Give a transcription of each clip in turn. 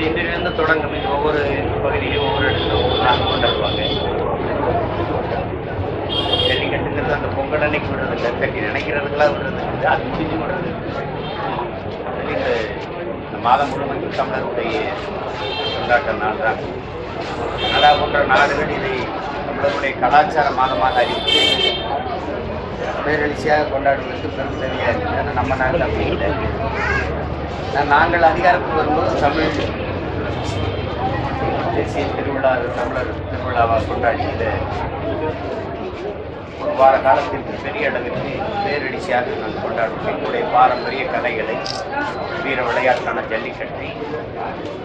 இன்றிலிருந்து தொடங்கும். இது ஒவ்வொரு பகுதியிலும் ஒவ்வொரு இடத்துல ஒவ்வொரு நாள் கொண்டாடுவாங்க. ஜல்லிக்கட்டுங்கிறது அந்த பொங்கல் அன்னைக்கு விடுறது இல்லை, கட்டி நினைக்கிறதுக்கெல்லாம் விடுறது இல்லை, அது முடிஞ்சு விடுறது. இந்த மாதம் முழுவதும் தமிழருடைய கொண்டாட்ட நாள் தான். கனடா போன்ற நாடுகள் இதை தமிழருடைய கலாச்சார மாதமாக அறிவித்து பேரெழுச்சியாக கொண்டாடுவதற்கு பெரும் தேவையாக இருக்குது. ஆனால் நம்ம நாட்டில் அப்படி இல்லை. நாங்கள் அதிகாரத்துக்கு வரும்போது தமிழ் தேசிய திருவிழா, தமிழர் திருவிழாவாக கொண்டாடி இதை ஒரு வார காலத்திற்கு பெரிய அளவிற்கு பேரெழுச்சியாக நாங்கள் கொண்டாடுவோம். எங்களுடைய பாரம்பரிய கலைகளை, வீர விளையாட்டான ஜல்லிக்கட்டை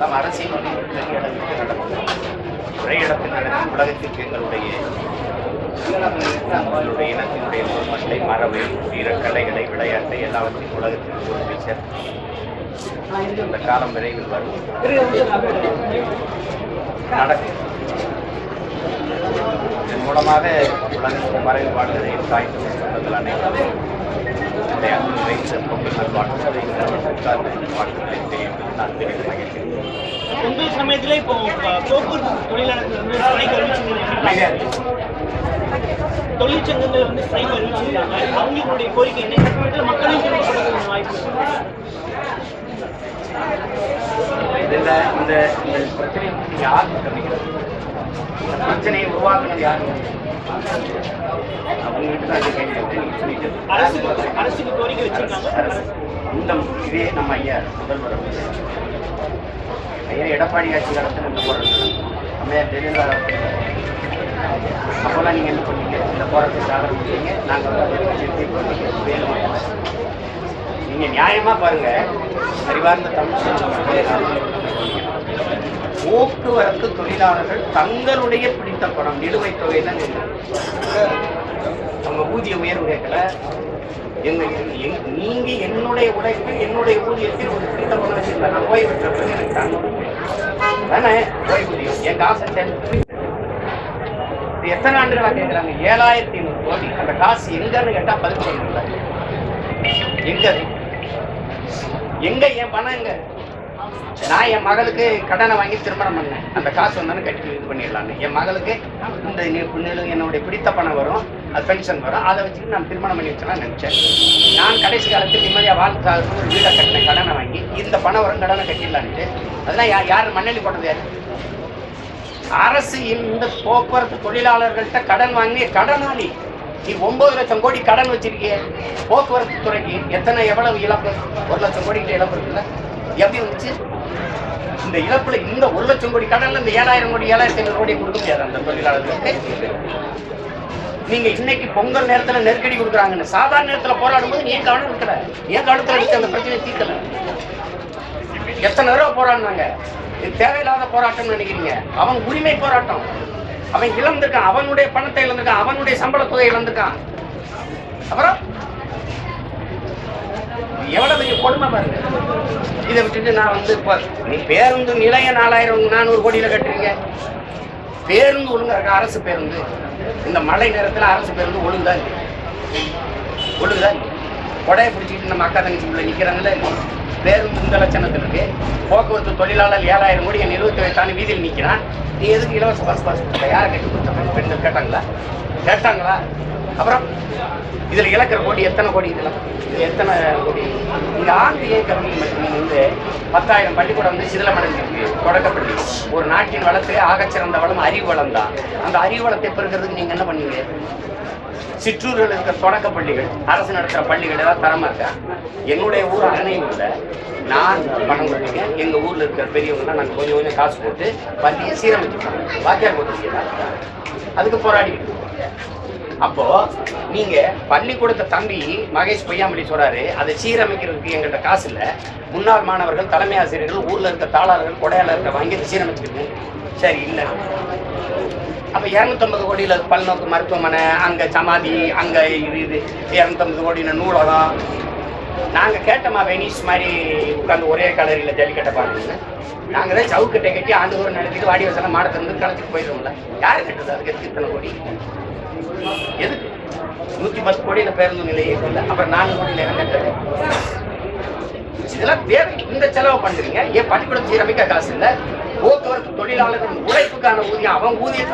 நம் அரசியல் பெரிய அளவிற்கு நடக்கும். ஒரே இடத்தில் நடக்கும் உலகத்திற்கு எங்களுடைய இனத்தினுடைய பொருட்களை, மரபை, வீர கலைகளை, விளையாட்டை எல்லாவற்றையும் உலகத்திற்கு ஒரு பிக்சர் இந்த காலம் விரைவில் வரும் நடக்கும். இதன் மூலமாக உலகத்தின் மறைவு வாழ்களை தாய்த்து சொந்தங்கள் அனைவரும் நிறைந்த பொங்கல் நல்வாழ்வுகளை தெரியும் நான் தெரிந்து மகிழ்ச்சிக்கிறேன். பொங்கல் சமயத்தில் இப்போ போக்குவரத்து தொழிலாளர்கள் வந்து தொழிற்சங்கங்கள் வந்து ஸ்ட்ரைக் அறிவிச்சிருக்காங்க. அவங்களுடைய கோரிக்கை என்ன? மக்களையும் கொடுக்க வாய்ப்பு. இந்த பிரச்சனையை யார் கண்டிக்கிறது? இந்த பிரச்சனையை உருவாக்குனது யாரு? அவங்ககிட்ட தான் அரசுக்கு கோரிக்கை வச்சிருக்காங்க. இந்த இதே நம்ம ஐயா முதல்வர் ஐயா எடப்பாடி ஆட்சி காலத்தில் இந்த போராட்டம் அம்மையார் ஜெயலலிதா அப்போல்லாம் நீங்கள் என்ன பண்ணீங்க? இந்த போராட்டத்தை ஆரம்பிச்சீங்க. நாங்கள் வேலுமை நீங்கள் நியாயமாக பாருங்கள். அறிவார்ந்த தமிழ் போக்குவரத்து தொழிலாளர்கள் தங்களுடைய பிடித்த பணம் நிலுவைத் தொகை தான் அவங்க ஊதிய உயர்வு கேட்கல. நீங்க என்னுடைய உழைப்பு என்னுடைய ஊதியத்தில் ஒரு பிடித்த பணம் வச்சிருந்தா நான் ஓய்வு பெற்ற பிறகு எனக்கு தானே ஓய்வூதியம் என் காசை எத்தனை ஆண்டுகளா கேட்கிறாங்க? 7500 கோடி. அந்த காசு எங்கன்னு கேட்டா பதில் சொல்லல. எங்க என் பணம் எங்க? நான் என் மகளுக்கு கடனை வாங்கி திருமணம் பண்ணேன். அந்த காசு வந்தாலும் கட்டி இது பண்ணிடலான்னு. என் மகளுக்கு இந்த என்னுடைய பிடித்த பணம் வரும், அது பென்ஷன் வரும், அதை வச்சுட்டு நான் திருமணம் பண்ணி வச்சலாம் நினைச்சேன். நான் கடைசி காலத்தில் நிம்மதியாக வாழ்க்கை ஒரு வீடை கட்டினேன் கடனை வாங்கி. இந்த பணம் வரும், கடனை கட்டிடலான்ட்டு. அதெல்லாம் யார் மண்ணெளி போட்டது? யாரு? அரசு இந்த போக்குவரத்து தொழிலாளர்கள்ட்ட கடன் வாங்கிய கடனாளி. நீ 9 லட்சம் கோடி கடன் வச்சிருக்கிய போக்குவரத்து துறைக்கு. எவ்வளவு இழப்பு? 1 லட்சம் கோடி கிட்ட இழப்பு இருக்குல்ல? எப்படி வந்துச்சு இந்த இழப்புல? இந்த 1 லட்சம் கோடி கடன்ல இந்த 7000 கோடி 7500 கோடி கொடுக்க முடியாது அந்த தொழிலாளர்களுக்கு. நீங்க இன்னைக்கு பொங்கல் நேரத்துல நெருக்கடி கொடுக்குறாங்கன்னு சாதாரண நேரத்துல போராடும் போது நீ ஏன் கவனம் இருக்கல? ஏன் கவனத்துல இருக்கு? அந்த பிரச்சனையை தீர்க்கல. எத்தனை தடவை போராடினாங்க? இது தேவையில்லாத போராட்டம்னு நினைக்கிறீங்க? அவன் உரிமை போராட்டம். அவன் இழந்திருக்கான், அவனுடைய பணத்தை இழந்திருக்கான், அவனுடைய சம்பள தொகை இழந்திருக்கான். அப்புறம் எவ்வளவு பெரிய கொடுமை பாருங்க. இதை விட்டுட்டு நான் வந்து இப்போ நீ பேருந்து நிலைய 4400 கோடியில கட்டுறீங்க. பேருந்து ஒழுங்கா இருக்கா? அரசு பேருந்து இந்த மழை நேரத்தில் அரசு பேருந்து ஒழுங்குதா இருக்கு? ஒழுங்குதா இருக்கு? கொடையை பிடிச்சிக்கிட்டு நம்ம அக்கா தங்கச்சி உள்ள நிற்கிறாங்கல்ல. பேருந்து இந்த லட்சணத்தில் இருக்கு. போக்குவரத்து தொழிலாளர் 7000 கோடி என் 20 தாண்டி வீதியில் நிற்கிறான். நீ எதுக்கு இலவச பஸ் கொடுத்த? யாரை கட்டி கொடுத்த? பெண்கள் கேட்டாங்களா? அப்புறம் இதில் இழக்கிற கோடி எத்தனை கோடி? இதில் இது எத்தனை கோடி? இங்கே ஆண்டு ஏன் கல்வி மட்டும் வந்து 10,000 பள்ளிக்கூடம் வந்து சிதிலமடைஞ்சிருக்கு. தொடக்கப்பள்ளி ஒரு நாட்டின் வளத்திலே ஆகச்சிறந்த வளம் அறிவு வளம் தான். அந்த அறிவு வளத்தை பெறுகிறதுக்கு நீங்கள் என்ன பண்ணீங்க? சிற்றூரில் இருக்கிற தொடக்க பள்ளிகள், அரசு நடத்துகிற பள்ளிகள் ஏதாவது தரமா இருக்கா? என்னுடைய ஊர் அணையூர்ல நான் பணம் கொடுத்துருக்கேன். எங்கள் ஊரில் இருக்கிற பெரியவங்க நாங்கள் கொஞ்சம் கொஞ்சம் காசு போட்டு பள்ளியை சீரமைச்சிருக்காங்க. வாத்தியார் போட்டுருக்கீங்களா? அதுக்கு போராடிக்கிட்டு. அப்போ நீங்க பள்ளிக்கூடத்தை தம்பி மகேஷ் பொய்யாமொழி சொல்றாரு, அதை சீரமைக்கிறதுக்கு எங்கள்கிட்ட காசு இல்லை. முன்னாள் மாணவர்கள், தலைமை ஆசிரியர்கள், ஊர்ல இருக்க தாளாளர்கள், கொடையாளர்கிட்ட வாங்கி அதை சீரமைச்சிருக்கு. சரி இல்லை. அப்போ 250 கோடியில் பல்நோக்கு மருத்துவமனை, அங்கே சமாதி, அங்கே இது 250 கோடின நூலகம். நாங்கள் கேட்டோமா வெனிஸ் மாதிரி உட்காந்து ஒரே கலரியில் ஜல்லிக்கட்டை பாருங்க. நாங்கள் தான் சவுக்கட்டை கட்டி ஆண்டுதோறும் நடத்திட்டு வாடி வசனம் மாடத்தை வந்து கலச்சிட்டு போயிடுவோம்ல. யார் கட்டுறது? அதுக்கு எதுக்கு இத்தனை கோடி? எதுக்கு 110 கோடியில் பேருந்து நிலையை இல்லை? அப்புறம் 4 கோடியில் இடம் கட்டுறது. இதெல்லாம் தேவை. இந்த செலவு பண்றீங்க. ஏன் பள்ளிக்கூடம் சீரமைக்க காசு இல்ல? போக்குவரத்து தொழிலாளர்கள் உழைப்புக்கான ஊதியம்,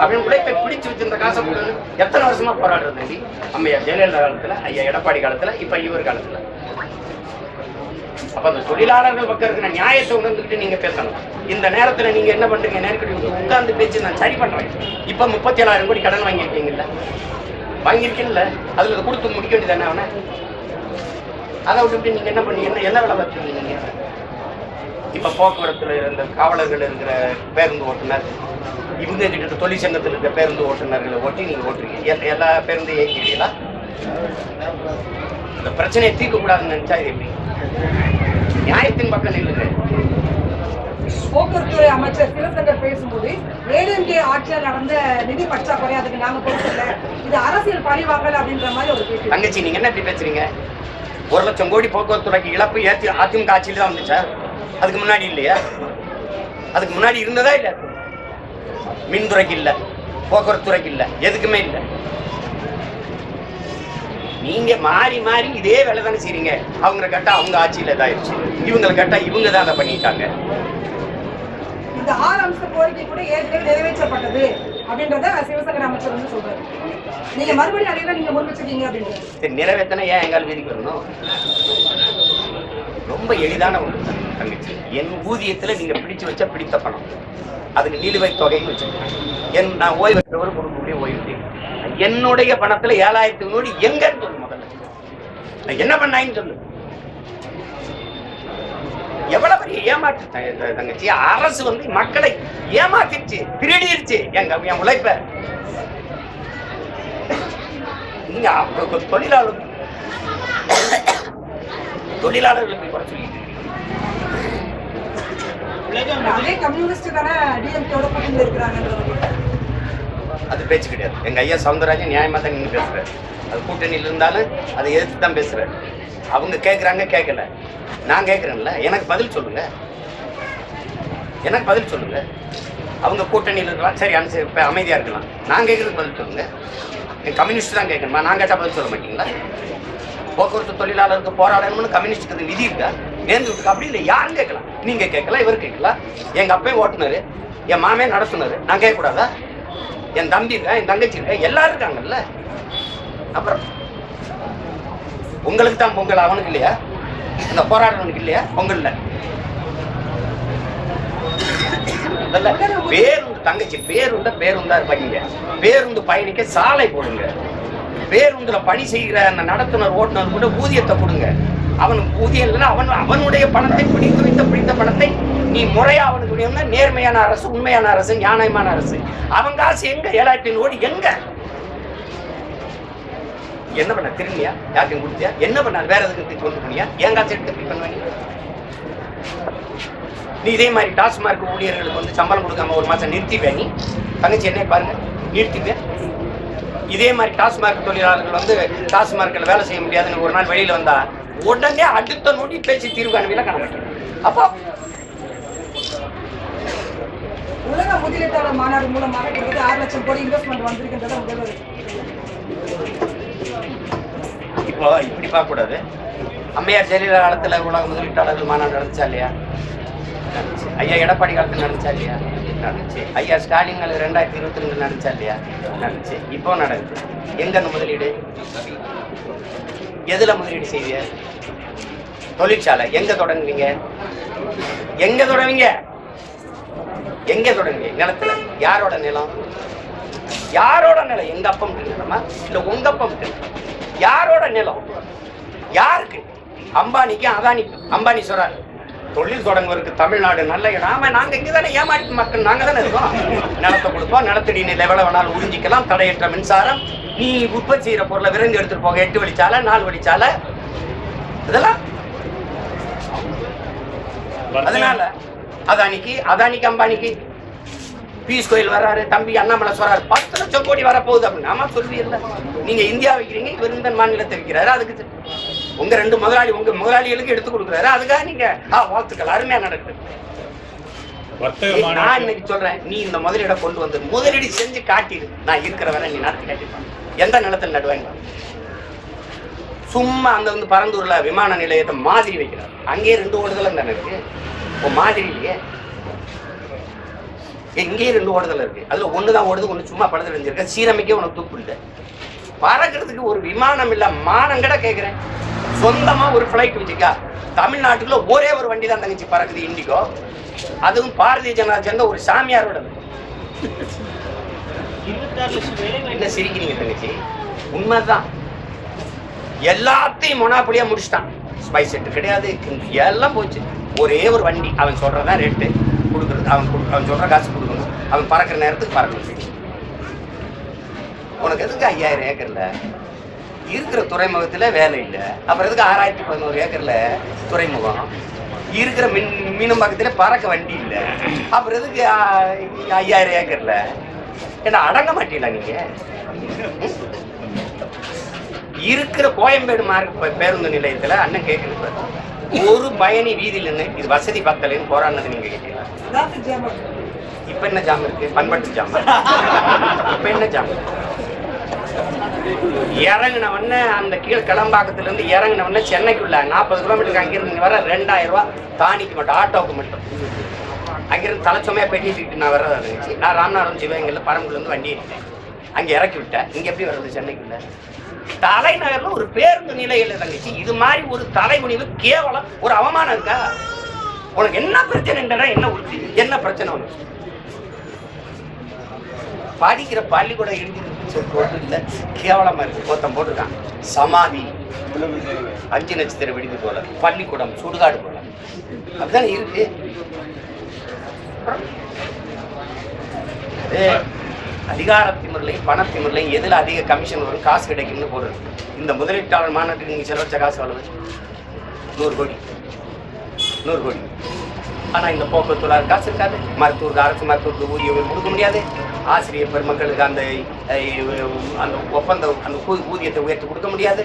அவன் உழைப்பை பிடிச்சு வச்சிருந்த காசை கொடுன்னு எத்தனை வருஷமா போராடுறது தம்பி? அம்மையா ஜெயலலிதா காலத்துல, ஐயா எடப்பாடி காலத்துல, இப்ப இவர் காலத்துல. அப்ப அந்த தொழிலாளர்கள் பக்கம் இருக்கிற நியாயத்தை உணர்ந்துட்டு நீங்க பேசணும். இந்த நேரத்துல நீங்க என்ன பண்றீங்க? நெருக்கடி உட்கார்ந்து பேச்சு நான் சரி பண்றேன். இப்ப 37,000 கோடி கடன் வாங்கியிருக்கீங்கல்ல, வாங்கியிருக்கீங்கல்ல, அதுல கொடுத்து முடிக்க வேண்டியது அவனை. அதை விட்டுட்டு நீங்க என்ன பண்ணீங்க? என்ன வேலை பார்த்துருக்கீங்க நீங்க? இப்ப போக்குவரத்துல இருந்த காவலர்கள் இருக்கிற பேருந்து ஓட்டுநர், இவங்க கிட்ட தொழிற்சங்கத்தில் இருக்கிற பேருந்து ஓட்டுநர்களை ஓட்டி நீங்க ஓட்டுறீங்க. எல்லா பேருந்தையும் இயக்கிறீங்களா? இந்த பிரச்சனையை தீர்க்க கூடாதுன்னு நினைச்சா எப்படி? நியாயத்தின் பக்கம் இல்லைங்க. போக்குவரத்துறை அமைச்சர் சிவசங்கர் பேசும்போது ஏடிஎம்கே ஆட்சியில் நடந்த நிதி பற்றாக்குறை, அதுக்கு நாங்க பொறுப்பு இல்லை, இது அரசியல் பழிவாங்கல் அப்படின்ற மாதிரி ஒரு பேச்சு. தங்கச்சி நீங்க என்ன இப்படி பேசுறீங்க? 1,00,000 கோடி போக்குவரத்துறைக்கு இழப்பு ஏற்றி அதிமுக ஆட்சியில் தான் வந்துச்சா? அதுக்கு முன்னாடி இல்லையா? அதுக்கு முன்னாடி இருந்ததா இல்ல? மின்துறைக்கு இல்ல, போக்குவரத்துறைக்கு இல்ல, எதுக்குமே இல்ல. நீங்க மாறி மாறி இதே வேலை தானே செய்றீங்க. அவங்க கேட்டா அவங்க ஆட்சியில இதாயிருச்சு, இவங்களை கேட்டா இவங்க தான் அதை பண்ணிட்டாங்க. இந்த 6 அம்ச கோரிக்கை கூட ஏற்கனவே நிறைவேற்றப்பட்டது அப்படின்றத சிவசங்கர் அமைச்சர் வந்து சொல்றாரு. நீங்க மறுபடியும் அதே தான் நீங்க முன் வச்சிருக்கீங்க அப்படின்னு. சரி, நிறைவேற்றினா ஏன் எங்கால் வீதிக்கு வரணும்? ரொம்ப எளிதான ஒன்று தங்கச்சி. என் ஊதியத்துல நீங்க பிடிச்சு வச்சா பிடித்த பணம், அதுக்கு நிலுவைத் தொகைன்னு வச்சிருக்கேன். நான் ஓய்வு பெற்றவர், ஒரு ரூபாய் ஓய்வு. என்னுடைய பணத்துல 7,000 கோடி எங்கன்னு சொல்லு. முதல்ல என்ன பண்ணாங்கன்னு சொல்லு. எவ்வளவு பெரிய ஏமாற்று தங்கச்சி. அரசு வந்து மக்களை ஏமாத்திருச்சு, திருடிருச்சு என் உழைப்ப. நீங்க தொழிலாளர்களுக்கு கூட சொல்லிட்டு அது பேச்சு கிடையாது. எங்க ஐயா சவுந்தரராஜன் நியாயமா தான் நின்று பேசுறாரு. அது கூட்டணியில் இருந்தாலும் அதை எதிர்த்து தான் பேசுறாரு. அவங்க கேட்குறாங்க, கேட்கல. நான் கேட்குறேன்ல, எனக்கு பதில் சொல்லுங்க, எனக்கு பதில் சொல்லுங்க. அவங்க கூட்டணியில் இருக்கலாம், சரி இப்போ அமைதியாக இருக்கலாம். நான் கேட்குறதுக்கு பதில் சொல்லுங்க. என் கம்யூனிஸ்ட் தான் கேட்கணுமா? நான் கேட்டால் பதில் சொல்ல மாட்டீங்களா? போக்குவரத்து தொழிலாளருக்கு போராடணும்னு கம்யூனிஸ்டுக்கு விதி இருக்கா? நேர்ந்து விட்டுருக்கு. அப்படி இல்லை, யாரும் கேட்கலாம். நீங்கள் கேட்கலாம், இவர் கேட்கலாம். எங்கள் அப்பே ஓட்டுனர், என் மாமே நடத்துனர். நான் கேட்கக்கூடாதா? என் தம்பி இருக்கா, என் தங்கச்சி இருக்கா, எல்லாரும் இருக்காங்கல்ல. அப்புறம் உங்களுக்கு தான் பொங்கல், அவனுக்கு இல்லையா? இந்த போராடுறவனுக்கு இல்லையா பொங்கல்ல? பேருந்து தங்கச்சி, பேருந்தா இருப்பாங்க. பேருந்து பயணிக்க சாலை போடுங்க. பேருந்துல பணி செய்கிற அந்த நடத்துனர், ஓட்டுநர் கூட ஊதியத்தை கொடுங்க. அவனுக்கு ஊதியம் இல்லைன்னா அவனுடைய பணத்தை பிடித்த பணத்தை நீ முறையா அவனுக்கு நேர்மையான அரசு, உண்மையான அரசு, நியாயமான அரசு. அவன் காசு எங்க? 7,000 கோடி எங்க? என்ன பண்ண? திரும்பியா? யாருக்கும் கொடுத்தியா? என்ன பண்ண? வேற எதுக்கு கொண்டு போனியா? என் காசு எடுத்து எப்படி பண்ணுவாங்க? நீ இதே மாதிரி டாஸ்மார்க் ஊழியர்களுக்கு வந்து சம்பளம் கொடுக்காம ஒரு மாசம் நிறுத்திப்பேன். நீ தங்கச்சி என்ன பாருங்க, நிறுத்திப்பேன். இதே மாதிரி டாஸ்மார்க் தொழிலாளர்கள் வந்து டாஸ்மார்க்கில் வேலை செய்ய முடியாதுன்னு ஒரு நாள் வெளியில வந்தா உடனே அடுத்த நோட்டி பேசி தீர்வு காணவில கணக்கு. அப்போ உலக முதலீட்டாளர் மாநாடு மூலமாக 6 லட்சம் கோடி இன்வெஸ்ட்மெண்ட் வந்திருக்கின்றத முதல்வர். இப்போ இப்படி பார்க்க கூடாது. அம்மையார் ஜெயலலிதா காலத்துல உலக முதலீட்டாளர்கள் மாநாடு நடந்துச்சா இல்லையா? நடந்துச்சு. ஐயா எடப்பாடி காலத்துல நடந்துச்சா இல்லையா? நடந்துச்சு. ஐயா ஸ்டாலின் 2022 நடந்துச்சா இல்லையா? நடந்துச்சு. இப்போ நடக்குது. எங்க அந்த முதலீடு? எதுல முதலீடு செய்வீங்க? தொழிற்சாலை எங்க தொடங்குவீங்க? எங்க தொடங்குவீங்க? எங்க தொடங்குவீங்க? நிலத்துல. யாரோட நிலம்? யாரோட நிலம்? எங்க அப்பம் நிலமா இல்ல உங்க அப்பம்? யாரோட நிலம்? யாருக்கு? அம்பானிக்கு, அதானிக்கு. அம்பானி சொல்றாரு தொழில் தொடங்குவதற்கு தமிழ்நாடு நல்ல இடம். ஆமா, நாங்க இங்கதானே ஏமாற்று மக்கள், நாங்க தானே இருக்கோம். நிலத்தை கொடுப்போம், நிலத்தடி நீர் எவ்வளவு வேணாலும் உறிஞ்சிக்கலாம், தடையற்ற மின்சாரம், நீ உற்பத்தி செய்யற பொருளை விரைந்து எடுத்துட்டு போக 8 வழிச்சாலை 4 வழிச்சாலை இதெல்லாம். அதனால அதானிக்கு அம்பானிக்கு பீஸ் கோயில் வர்றாரு, தம்பி அண்ணாமலை சொல்றாரு 10 லட்சம் கோடி வரப்போகுது அப்படின்னு. ஆமா சொல்வீங்கல்ல. நீங்க இந்தியா வைக்கிறீங்க, இவர் இந்த மாநிலத்தை வைக்கிறாரு. அதுக்கு உங்க 2 முதலாளி, உங்க முதலாளிகளுக்கு எடுத்து கொடுக்குறாரு. அதுக்காக நீங்க வாழ்த்துக்கள், அருமையா நடக்குது. நான் இன்னைக்கு சொல்றேன், நீ இந்த முதலீடை கொண்டு வந்து முதலீடு செஞ்சு காட்டிடு. நான் இருக்கிற வரை நீ நடத்தி காட்டிருப்பான். எந்த நிலத்தில் நடுவாங்க? சும்மா அந்த வந்து பரந்தூர்ல விமான நிலையத்தை மாதிரி வைக்கிறார். அங்கேயே 2 ஓடுதல் தானே இருக்கு. இப்போ மாதிரி இல்லையே, எங்கேயே 2 ஓடுதல் இருக்கு. அதுல 1 தான் ஓடுது, 1 சும்மா படத்துல இருந்திருக்க. சீரமைக்க உனக்கு துப்பு இல்லை. பறக்கிறதுக்கு ஒரு விமானம் இல்ல, மானங்கட கேட்கிறேன். சொந்தமா ஒரு ஃபிளைட் வச்சுக்கா. தமிழ்நாட்டுக்குள்ள ஒரே ஒரு வண்டி தான் தங்கச்சி பறக்குது, இண்டிகோ. அதுவும் பாரதிய ஜனதா சேர்ந்த ஒரு சாமியாரோட. என்ன சிரிக்கிறீங்க தங்கச்சி? உண்மைதான். எல்லாத்தையும் மொனாப்படியா முடிச்சிட்டான். ஸ்பைஸ் செட் கிடையாது, எல்லாம் போச்சு. ஒரே ஒரு வண்டி, அவன் சொல்றதான் ரேட்டு கொடுக்குறது, அவன் சொல்ற காசு கொடுக்கணும், அவன் பறக்கிற நேரத்துக்கு பறக்கணும். உனக்கு எதுக்கு 5000 ஏக்கர்ல இருக்கிற துறைமுகத்துல வேலை இல்லை? அப்புறம் எதுக்கு 6011 ஏக்கர்ல துறைமுகம் இருக்கிற மீனும் பக்கத்துல பறக்க வண்டி இல்லை? அப்புறம் எதுக்கு 5000 ஏக்கர்ல? ஏன்னா அடங்க மாட்டீங்களா நீங்க? இருக்கிற கோயம்பேடு மார்க் பேருந்து நிலையத்துல அண்ணன் கேட்கறது, ஒரு பயணி வீதியில் நின்று இது வசதி பத்தலைன்னு போராடினது நீங்க கேட்டீங்களா? இப்ப என்ன ஜாம் இருக்கு? பண்பட்டு ஜாம். இப்ப என்ன ஜாம்? இறங்கினவொடனே அந்த கீழ் கிளம்பாக்கத்துல இருந்து இறங்கினவொடனே சென்னைக்குள்ள 40 கிலோமீட்டருக்கு அங்கிருந்து வர 2000 ரூபாய் தானிக்கு மட்டும், ஆட்டோவுக்கு மட்டும். அங்கிருந்து தலைச்சொமையா பெட்டிட்டு நான் வர்றதா இருந்துச்சு. நான் ராமநாதபுரம் சிவகங்கையில பரம்புல இருந்து வண்டி எடுத்தேன், அங்க இறக்கி விட்டேன். இங்க எப்படி வர்றது சென்னைக்குள்ள? தலைநகர்ல ஒரு பேருந்து நிலையில தங்கச்சி இது மாதிரி ஒரு தலைமுடிவு கேவலம், ஒரு அவமானம் இருக்கா? உனக்கு என்ன பிரச்சனை? என்ன உறுதி? என்ன பிரச்சனை உனக்கு? படிக்கிற பள்ளிக்கூடம் எழுதி இல்லை, கேவலமா இருக்கு. கோத்தம் போட்டுருக்கான். சமாதி 5 நட்சத்திர விடுதி போல, பள்ளிக்கூடம் சுடுகாடு போல, அப்படிதான் இருக்கு. அதிகார திமிரலையும் பண திமிரலையும் எதுல அதிக கமிஷன் வரும், காசு கிடைக்கும்னு போடுறது. இந்த முதலீட்டாளர் மாநாட்டுக்கு நீங்க செலவச்ச காசு எவ்வளவு? 100 கோடி. 100 கோடி. ஆனா இந்த போக்குவரத்து காசு இருக்காது. மருத்துவருக்கு, அரசு மருத்துவருக்கு ஊதியம் கொடுக்க முடியாது. ஆசிரியர் பெருமக்களுக்கு அந்த ஒப்பந்த அந்த ஊதியத்தை உயர்த்தி கொடுக்க முடியாது.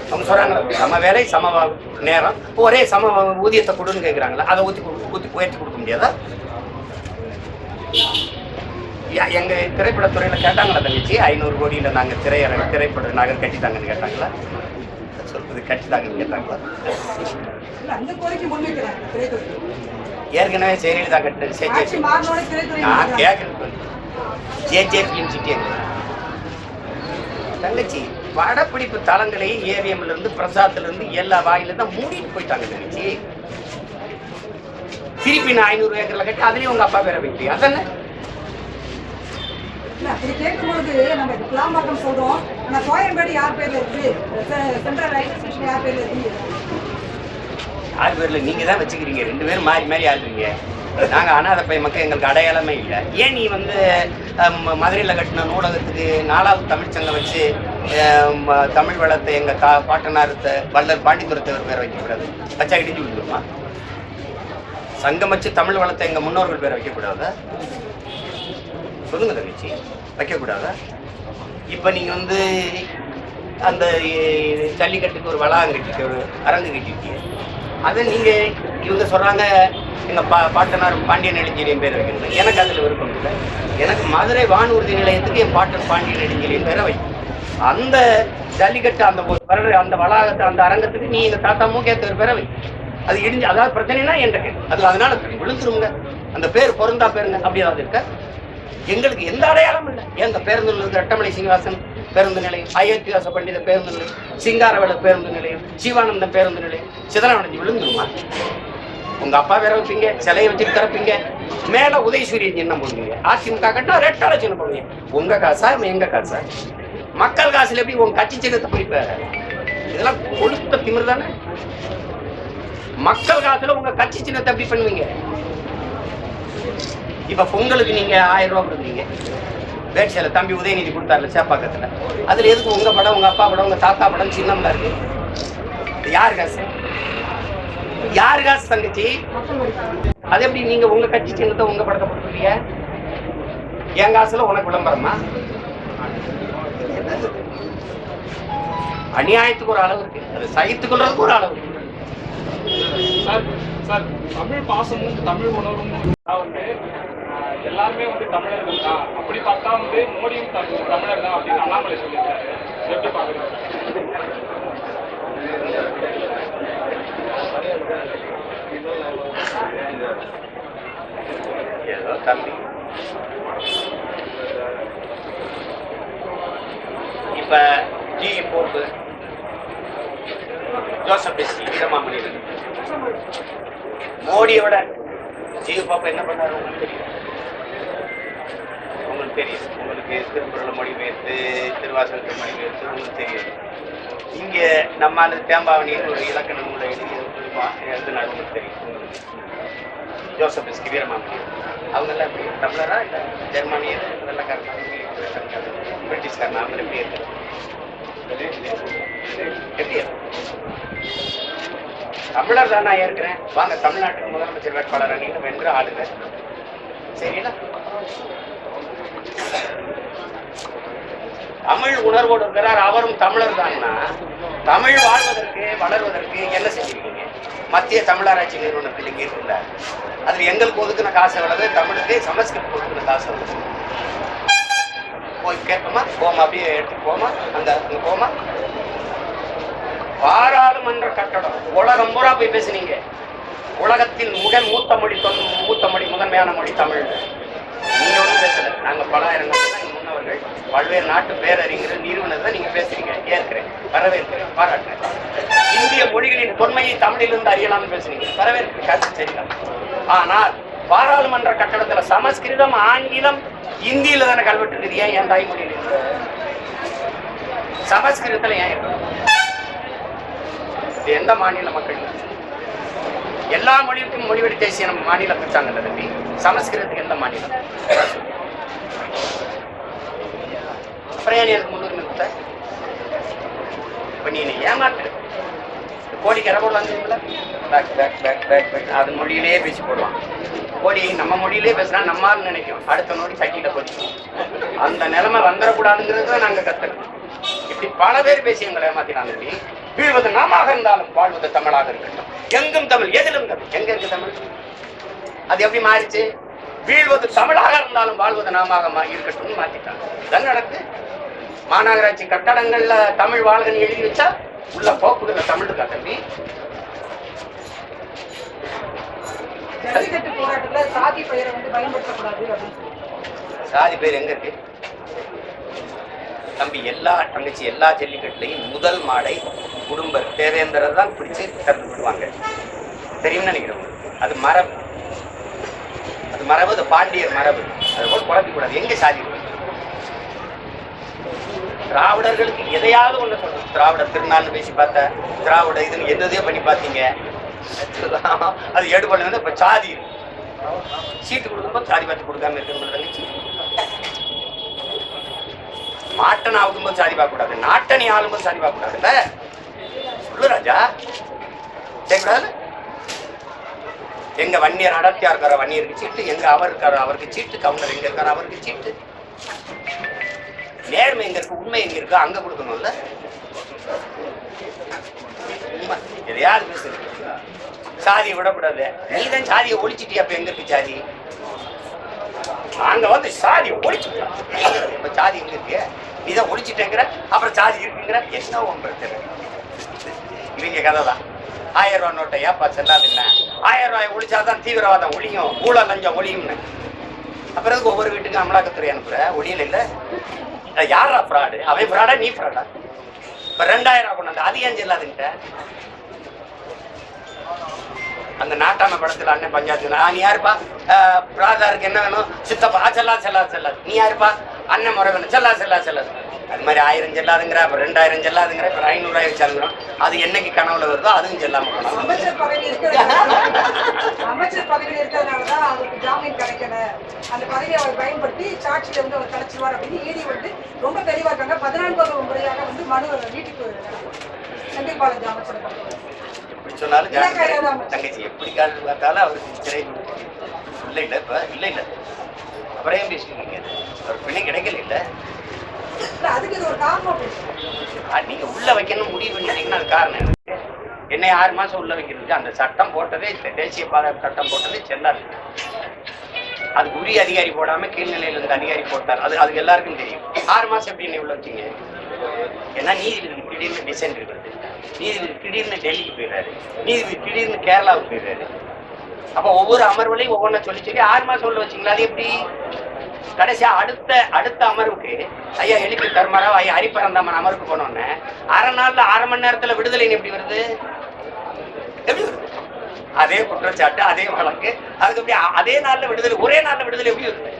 அவங்க சொல்றாங்களா சம வேலை சம நேரம் ஒரே சம ஊதியத்தை கொடுன்னு கேட்குறாங்களா? அதை உயர்த்தி கொடுக்க முடியாதா? எங்க திரைப்படத்துறையில கேட்டாங்களா தங்கச்சி? 500 கோடியில நாங்க திரைப்பட நகர் கட்டித்தாங்கன்னு கேட்டாங்களா? சொல்றது கட்டித்தாங்கன்னு கேட்டாங்களா? ஏற்கனவே ஜெயலலிதா கட்டினது நான் கேட்கறது தங்கச்சி. படப்பிடிப்பு தளங்களை ஏவிஎம்ல இருந்து பிரசாத்ல இருந்து எல்லா வாயில தான் மூடிட்டு போயிட்டாங்க தங்கச்சி. திருப்பி நான் 500 ஏக்கர்ல கட்டி அதுலயும் உங்க அப்பா பேரை வைக்கிறீங்க, அதானே? அப்படி கேட்கும்போது நம்ம கிளாம்பாக்கம் சொல்றோம், ஆனா கோயம்பேடு யார் பேர்ல இருக்கு? சென்ட்ரல் ரயில்வே ஸ்டேஷன் யார் பேர்ல இருக்கு? யார் பேர்ல? நீங்க தான் வச்சுக்கிறீங்க. 2 பேரும் மாறி மாறி ஆடுறீங்க. நாங்க அனாதை பை மக்கள், எங்களுக்கு அடையாளமே இல்லை. ஏன் நீ வந்து மதுரையில கட்டின நூலகத்துக்கு 4வது தமிழ்ச்சங்கம் வச்சு தமிழ் வளத்தை எங்க பாட்டனார் வள்ளல் பாண்டித்துரைத்தவர் பேரை வைக்கக்கூடாது? வச்சா இடிஞ்சு விட்டுருமா? சங்கம் வச்சு தமிழ் வளத்தை எங்க முன்னோர்கள் பேரை வைக்கக்கூடாதா? சொல்லுங்க தங்கச்சி, வைக்கக்கூடாதா? இப்போ நீங்க வந்து அந்த ஜல்லிக்கட்டுக்கு ஒரு வளாகம் கட்டிட்டு ஒரு அரங்கு கட்டிட்டீங்க. அதை நீங்க இவங்க சொல்றாங்க எங்க பாட்டனார் பாண்டியன் நெடுஞ்செழியன் பேர் வைக்கணும். எனக்கு அதுல விருப்பம் இல்லை. எனக்கு மதுரை வானூர்தி நிலையத்துக்கு என் பாட்டன் பாண்டியன் நெடுஞ்செழியன் பேரை வைக்கும். அந்த ஜல்லிக்கட்டு அந்த வளாகத்தை அந்த அரங்கத்துக்கு நீ எங்க தாத்தா மூக்கேத்தவர் பேரை வை. அது இடிஞ்சு அதாவது பிரச்சனைனா என்கிட்ட அதுல அதனால விழுந்துருங்க. அந்த பேர் பொருந்தா பேருங்க அப்படி ஏதாவது இருக்க? எங்களுக்கு எந்த அடையாளமும் இல்லை. எங்க பேருந்து இருக்கு ரெட்டமலை சீனிவாசன் பேருந்து நிலையம், அயோத்தியாச பண்டித பேருந்து நிலையம், சிங்காரவேல பேருந்து நிலையம், சிவானந்தம் பேருந்து நிலையம் சிதறடைஞ்சு விழுந்துருமா? உங்க அப்பா வேற வைப்பீங்க, சிலையை வச்சுட்டு திறப்பீங்க, மேல உதயசூரியன் சின்னம் போடுவீங்க. அதிமுக கட்டினா ரெட்டலை சின்னம் போடுவீங்க. உங்க காசா எங்க காசா? மக்கள் காசுல எப்படி உங்க கட்சி சின்னத்தை போயிட்டு? இதெல்லாம் கொடுத்த திமிர் தானே. மக்கள் காசுல உங்க கட்சி சின்னத்தை எப்படி பண்ணுவீங்க? இப்ப பொங்கலுக்கு நீங்க 1000 ரூபாய் கொடுக்குறீங்க. வேட்சையில தம்பி உதயநிதி கொடுத்தாருல சேப்பாக்கத்துல, அதுல எதுக்கு உங்க படம், உங்க அப்பா படம், உங்க தாத்தா படம் சின்னம்ல இருக்கு? யாரு காசு? யாரு காசு தங்கச்சி? அது எப்படி நீங்க உங்க கட்சி சின்னத்தை உங்க படத்தை போட்டுருக்கீங்க? என் காசுல உனக்கு விளம்பரமா? அநியாயத்துக்கு ஒரு அளவு இருக்கு, அது சகித்துக்கொள்றதுக்கு ஒரு அளவு இருக்கு. தமிழ் பாசமும் தமிழ் உணர்வும் வந்து எல்லாருமே வந்து தமிழர்கள் தான். அப்படி பார்த்தா வந்து மோடியும் தமிழர் தான் அப்படின்னு அண்ணாமலை சொல்லியிருக்காரு. எப்படி பாக்குறீங்க? ஏதோ தம்பி இப்ப ஜி போப்பு ஜோசப் வீரமாமணி மோடியை விட ஜி போப்பு என்ன பண்ணாரு உங்களுக்கு தெரியும். உங்களுக்கு திருக்குறளை மொழிபெயர்த்து திருவாசகத்தை மொழிபெயர்த்து உங்களுக்கு தெரியும். இங்க நம்ம அந்த தேம்பாவணின்னு ஒரு இலக்கண நூலை எழுதினாரு உங்களுக்கு தெரியும். ஜோசப் வீரமாமணி அவங்கெல்லாம் எப்படி தமிழரா இல்லை ஜெர்மனியர் வெள்ளக்காரனா பிரிட்டிஷ்காரனா அவங்க எப்படி இருக்கு எப்படி தமிழர் தான் நான் இருக்கிறேன் வாங்க தமிழ்நாட்டுக்கு முதலமைச்சர் வேட்பாளர் நீங்க வென்று ஆளுங்க சரிங்களா? தமிழ் உணர்வோடு இருக்கிறார் அவரும் தமிழர் தான்னா தமிழ் வாழ்வதற்கு வளர்வதற்கு என்ன செஞ்சிருக்கீங்க? மத்திய தமிழராட்சி நிறுவனத்தில் இங்கே இருக்குல்ல அது எங்களுக்கு ஒதுக்குன காசு எவ்வளவு, தமிழுக்கு சமஸ்கிருத் ஒதுக்குன காசு எவ்வளவு போய் கேட்போமா? போமா அப்படியே எடுத்து போமா அங்க போமா? பாராளுமன்ற கட்டடம் உலகம் பூரா போய் பேசுனீங்க. உலகத்தில் மூத்த மொழி முதன்மையான மொழி தமிழ். நீங்க ஒன்றும் பேசல. நாங்க பல ஆயிரம் முன்னவர்கள் பல்வேறு நாட்டு பேரறிஞர்கள் நிறுவனத்தை நீங்க பேசுறீங்க. ஏற்கிறேன், வரவேற்கிறேன், பாராட்டுறேன். இந்திய மொழிகளின் தொன்மையை தமிழிலிருந்து அறியலாம்னு பேசுறீங்க. வரவேற்கிறேன், சரிதான். ஆனால் பாராளுமன்ற கட்டடத்துல சமஸ்கிருதம் ஆங்கிலம் இந்தியில தானே கல்வெட்டு இருக்குது. ஏன் என் தாய்மொழியில் இருக்கு? சமஸ்கிருதத்துல ஏன் இருக்கு? எந்த மாநில மக்கள் எல்லா மொழிக்கும் மொழிவெளி தேசிய நம்ம மாநிலம் பிடிச்சாங்கல்ல தம்பி, சமஸ்கிருதத்துக்கு எந்த மாநிலம்? அப்புறம் ஏன் எனக்கு முன்னுரிமை கொடுத்த? இப்ப நீ ஏமாத்து கோடி கரபோடு வந்துங்களா அது மொழியிலேயே பேசி போடுவான். கோடி நம்ம மொழியிலே பேசினா நம்மான்னு நினைக்கும், அடுத்த நோடி சட்டியில கொதிக்கும். அந்த நிலைமை வந்துடக்கூடாதுங்கிறத நாங்க கத்துக்கணும். இப்படி பல பேர் பேசி எங்களை ஏமாத்தினாங்க. வீழ்வது நாமாக இருந்தாலும் வாழ்வது தமிழாக இருக்கட்டும். எங்கும் தமிழ், எதிலும் தமிழ். எங்க இருக்கு தமிழ்? அது எப்படி மாறிச்சு? வீழ்வது தமிழாக இருந்தாலும் வாழ்வது நாமாக இருக்கட்டும் மாத்திட்டாங்க. இதான் நடக்கு. மாநகராட்சி கட்டடங்கள்ல தமிழ் வாழ்கன்னு எழுதி வச்சா உள்ள போக்குல தமிழ் இருக்கா தம்பி? சாதி பெயரை வந்து பயன்படுத்தக்கூடாது. சாதி பேர் எங்க இருக்கு தம்பி? எல்லா தங்கச்சி எல்லா ஜல்லிக்கட்டுலையும் முதல் மாடை குடும்ப தேவேந்திரர் தான் பிடிச்சு திறந்து விடுவாங்க. தெரியும்னு நினைக்கிறேன். அது மரபு, அது மரபு, அது பாண்டியர் மரபு. அதை போல குழப்பிக்க கூடாது. எங்க சாதி? திராவிடர்களுக்கு எதையாவது ஒண்ணு சொல்லணும். திராவிடர் திருநாள்னு பேசி பார்த்தா திராவிட இதுன்னு எதையோ பண்ணி பார்த்தீங்க. அது எடுபடுறது. இப்ப சாதி சீட்டு கொடுக்கும்போது சாதி பார்த்து கொடுக்காம இருக்கு. மாட்டனை ஆகும்போது சாதி பார்க்க கூடாது, நாட்டனை ஆளும்போது சாதி பார்க்க கூடாதுல்ல. சொல்லு ராஜா, கேட்கக்கூடாது. எங்க வன்னியர் அடர்த்தியா இருக்கார வன்னியருக்கு சீட்டு, எங்க அவர் இருக்காரோ அவருக்கு சீட்டு, கவுண்டர் எங்க இருக்காரோ அவருக்கு சீட்டு. நேர்மை எங்க இருக்கு, உண்மை எங்க இருக்கு, அங்க கொடுக்கணும்ல. உண்மை எதையாவது பேசுறது. சாதியை விடக்கூடாது. நீதான் சாதியை ஒழிச்சிட்டியா? அப்ப எங்க இருக்கு சாதி? அங்க வந்து சாதியை ஒழிச்சுட்டோம். இப்ப சாதி எங்க இருக்கு? நீதான் ஒழிச்சுட்டேங்கிற, அப்புறம் சாதி இருக்குங்கிற. என்ன ஒன்று இவங்க கதை தான். 1000 ரூபாய் நோட்டை ஏப்பா செல்லாதுன்னா 1000 ரூபாய் ஒழிச்சாதான் தீவிரவாதம் ஒழியும், ஊழல் லஞ்சம் ஒழியும்னு. அப்புறம் ஒவ்வொரு வீட்டுக்கும் அமலாக்கத்துறை அனுப்புற ஒழியல இல்ல. யாரா ஃப்ராடு? அவன் ஃப்ராடா நீ ஃப்ராடா? இப்ப 2000 ரூபாய் கொண்டு அது ஏன் செல்லாதுன்ட்ட? அந்த நாட்டாம படத்துல அண்ணன் பஞ்சாயத்து நீ யாருப்பா? பிராதாருக்கு என்ன வேணும்? சித்தப்பா செல்லாது. நீ யாருப்பா? அண்ணன் முறை வேணும். செல்லாது. அது மாதிரி 1000 செல்லாதுங்கிற, அப்புறம் 2000 செல்லாதுங்கிற, அப்புறம் 500 ரூபாய் வச்சாங்கிறோம். அது என்னைக்கு கனவுல வருதோ அதுவும் செல்லாம போனோம். அமைச்சர் பதவி இருக்கிறதுனாலதான் அவருக்கு ஜாமீன் கிடைக்கல. அந்த பதவியை அவர் பயன்படுத்தி சாட்சியில வந்து அவர் கிடைச்சிருவார் அப்படின்னு ஈடி வந்து ரொம்ப தெளிவா இருக்காங்க. 14வது முறையாக வந்து மனு வீட்டுக்கு செந்தில்பாலாஜி அமைச்சர் சொன்னாலும் தங்கச்சி எப்படி கால் பார்த்தாலும் அவருக்கு சிறை இல்ல. அப்புறம் ஏன் பேசுவீங்க? அவர் பிணை கிடைக்கல இல்ல. அதுக்கு இது ஒரு காரணம். நீங்க உள்ள வைக்கணும் முடிவு பண்ணிட்டீங்கன்னா அது காரணம் என்ன? 6 மாசம் உள்ள வைக்கிறதுக்கு அந்த சட்டம் போட்டதே, தேசிய பாதுகாப்பு சட்டம் போட்டதே செல்லாது. அதுக்கு உரிய அதிகாரி போடாம கீழ்நிலையில இருந்த அதிகாரி போட்டார். அது எல்லாருக்கும் தெரியும். 6 மாசம் எப்படி நீ உள்ள வச்சீங்க? ஏன்னா நீதிபதி திடீர்னு டிசைன் இருக்குது, நீதிபதி திடீர்னு டெல்லிக்கு போயிடுறாரு, நீதிபதி திடீர்னு கேரளாவுக்கு போயிடுறாரு. அப்ப ஒவ்வொரு அமர்வுலையும் ஒவ்வொன்றை சொல்லி சொல்லி 6 மாசம் உள்ள வச்சிங்களா? அது எப்படி? கடைசியா அடுத்த அமர்வுக்கு ஐயா எழுப்பி தர்மராவ் ஐயா ஹரிபரந்தாமன் அமர்வுக்கு போனோன்னு அரை நாள்ல 1/2 மணி நேரத்துல விடுதலை எப்படி வருது? எப்படி வருது? அதே குற்றச்சாட்டு, அதே வழக்கு, அதுக்கு எப்படி அதே நாள்ல விடுதலை, ஒரே நாள்ல விடுதலை எப்படி வருது?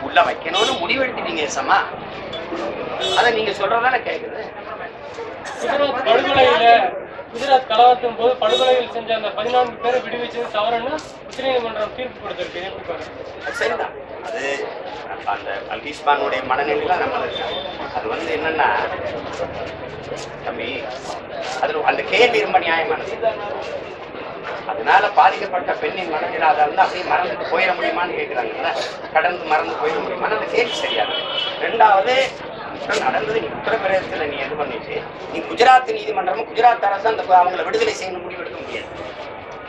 உள்ள வைக்கணும்னு முடிவெடுத்துட்டீங்க சமா, அத நீங்க சொல்றதானே கேக்குது. குஜராத் கலவரத்தின் போது படுகொலைகள் செஞ்ச அந்த 14 பேரை விடுவிச்சது தவறுன்னு உச்சநீதிமன்றம் தீர்ப்பு கொடுத்திருக்கு. சரிதான். அது அந்த அல்கிஸ்மானுடைய மனநிலையில நம்ம அது என்னன்னா தம்பி, அது அந்த கேள்வி ரொம்ப நியாயமானது. அதனால பாதிக்கப்பட்ட பெண்ணின் மனதில் அதை அப்படியே மறந்துட்டு போயிட முடியுமான்னு கேட்கிறாங்கல்ல, கடந்து மறந்து போயிட முடியுமான்னு அந்த கேள்வி சரியாது. 2வது நடந்தது, நீ உத்தரப்பிரதேசத்துல நீ இது பண்ணிட்டு நீ குஜராத் நீதிமன்றமும் குஜராத் அரசு அந்த அவங்களை விடுதலை செய்யணும் முடிவெடுக்க முடியாது.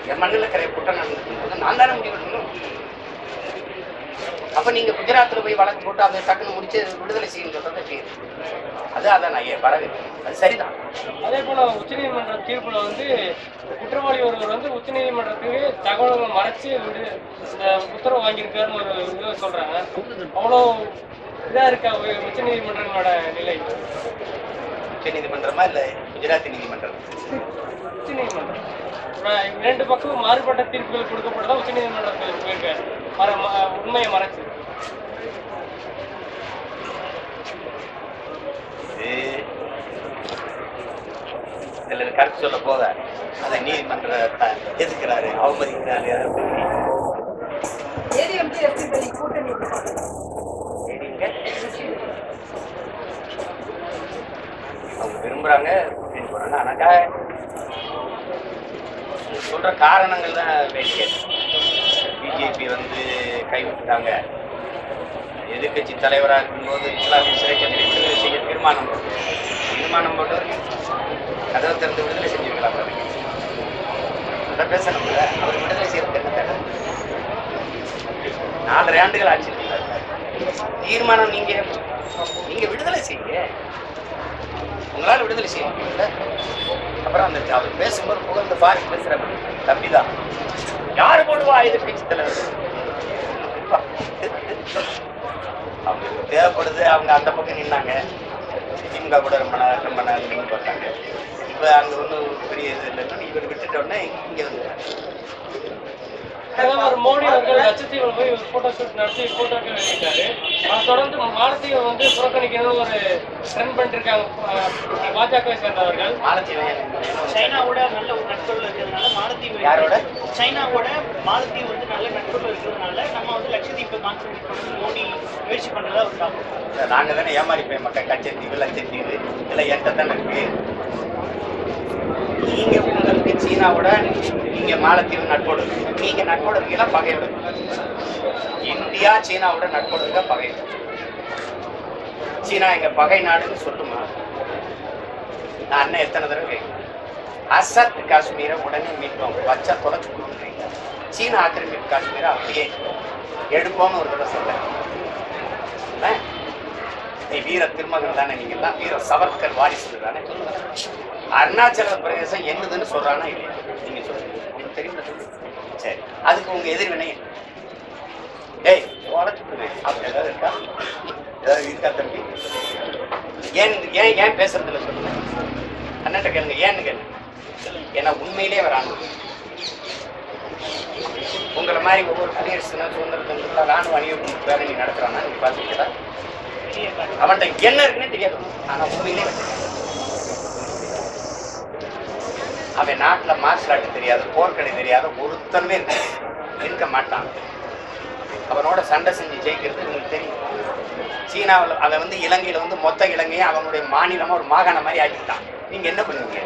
என் மண்ணில் இருக்கிற குற்றம் நடந்திருக்கும் போது நான் தானே முடிவெடுக்கணும். அப்ப நீங்க குஜராத்ல போய் வழக்கு போட்டு அதை டக்குன்னு முடிச்சு விடுதலை செய்யணும் சொல்றது பேரு அதான் நான் பரவாயில்ல, அது சரிதான். அதே போல உச்சநீதிமன்ற தீர்ப்புல குற்றவாளி ஒருவர் உச்சநீதிமன்றத்துக்கு தகவல்களை மறைச்சு உத்தரவு வாங்கியிருக்காருன்னு ஒரு இதை சொல்றாங்க. அவ்வளோ இதா இருக்கா உச்சநீதிமன்றங்களோட நிலை? உச்சநீதிமன்றமா இல்ல குஜராத் நீதிமன்றம்? உச்சநீதிமன்றம் 2 பக்கம் மாறுபட்ட தீர்ப்புகள் கொடுக்கப்பட்டதா உச்சநீதிமன்றத்தில் போயிருக்காரு, உண்மையை மறைச்சு. கருத்து சொல்ல போத அதை நீதிமன்றத்தை எதிர்க்கிறாரு, அவமதிக்கிறாரு. அவங்க விரும்புறாங்க ஆனாக்கா சொல்ற காரணங்கள் தான் வேண்டிய. பிஜேபி கைவிட்டுட்டாங்க, எதிர்கட்சி தலைவராக இருக்கும்போது இஸ்லாமிய சிறைச்சந்திரை விடுதலை செய்ய தீர்மானம் போட்டு கதவை திறந்து விடுதலை செஞ்சிருக்கலாம். அதை பேசணும்ல, அவர் விடுதலை செய்யறது என்ன தேவை? 4.5 ஆண்டுகள் ஆட்சி தீர்மானம் நீங்க விடுதலை செய்யுங்க, உங்களால விடுதலை செய்ய முடியல. அப்புறம் அந்த அவர் பேசும்போது புகழ்ந்து பாரி பேசுற தம்பிதான் யாரு போடுவா எதிர்கட்சி தலைவர்? அவங்களுக்கு தேவைப்படுது, அவங்க அந்த பக்கம் நின்னாங்க, திமுக கூட ரொம்ப நாள் நின்று பார்த்தாங்க. இப்ப அங்க ஒன்றும் பெரிய இது இல்லைன்னா இவர் விட்டுட்ட உடனே இங்க வந்து பிரதமர் மோடி அவர்கள் லட்சத்தீவில் போய் போட்டோ ஷூட் நடத்தி போட்டோக்கள் வெளியிட்டாரு. அதை தொடர்ந்து மாலத்தீவை புறக்கணிக்கணும் ஒரு ட்ரெண்ட் பண்ணிட்டு இருக்காங்க பாஜகவை சேர்ந்தவர்கள். சைனாவோட நல்ல ஒரு நட்புல இருக்கிறதுனால மாலத்தீவு, சைனாவோட மாலத்தீவு நல்ல நட்புல இருக்கிறதுனால நம்ம லட்சத்தீவை கான்சென்ட்ரேட் பண்ணி மோடி முயற்சி பண்றதா ஒரு டாபிக். நாங்க தானே ஏமாறிப்போம் மக்கள். கச்சத்தீவு லட்சத்தீவு இதெல்லாம் என்கிட்ட தானே இருக்கு. நீங்க உங்களுக்கு சீனாவோட நீங்க மாலத்தீவு நட்போடு நீங்க நட்போடு இருக்கீங்களா பகையோட? இந்தியா சீனாவோட நட்போடு இருக்கா பகையோட? சீனா எங்க பகை நாடுன்னு சொல்லுமா? நான் அண்ணன் எத்தனை தடவை கேட்கிறேன். அசத் காஷ்மீரை உடனே மீட்போம், வச்சா தொலைச்சு கொடுக்குறீங்க. சீனா ஆக்கிரமிப்பு காஷ்மீரை அப்படியே எடுப்போம்னு ஒரு தடவை சொல்ல. நீ வீர திருமகன் தானே, நீங்க எல்லாம் வீர சவர்கர் வாரிசு தானே. அருணாச்சல பிரதேசம் என்னதுன்னு சொல்றானா இல்லையா? நீங்க சொல்லுங்க, உங்களுக்கு தெரியும் சொல்லுங்க. சரி, அதுக்கு உங்க எதிர்வினை ஏய் உடச்சுடுவேன் அப்படி ஏதாவது இருக்கா? ஏதாவது இருக்கா தம்பி? ஏன் பேசுறதுல சொல்லுங்க. அண்ணன்ட்ட கேளுங்க, ஏன்னு கேளுங்க. ஏன்னா உண்மையிலே வராங்க. உங்களை மாதிரி ஒவ்வொரு குடியரசு சுதந்திர ராணுவ அணிவகுப்பு பேரணி நடத்துறான்னா நீங்க பாத்துக்கிட்டா அவன்கிட்ட என்ன இருக்குன்னு தெரியாது. ஆனா உண்மையிலே அவன் நாட்டுல மார்ஷல் ஆர்ட் தெரியாது, போர்க்கடை தெரியாத ஒருத்தருமே இருக்க மாட்டான். அவனோட சண்டை செஞ்சு ஜெயிக்கிறது உங்களுக்கு தெரியும். சீனாவில் அதை இலங்கையில மொத்த இலங்கையை அவனுடைய மாநிலமா ஒரு மாகாணம் மாதிரி ஆக்கிட்டான். நீங்க என்ன பண்ணுவீங்க?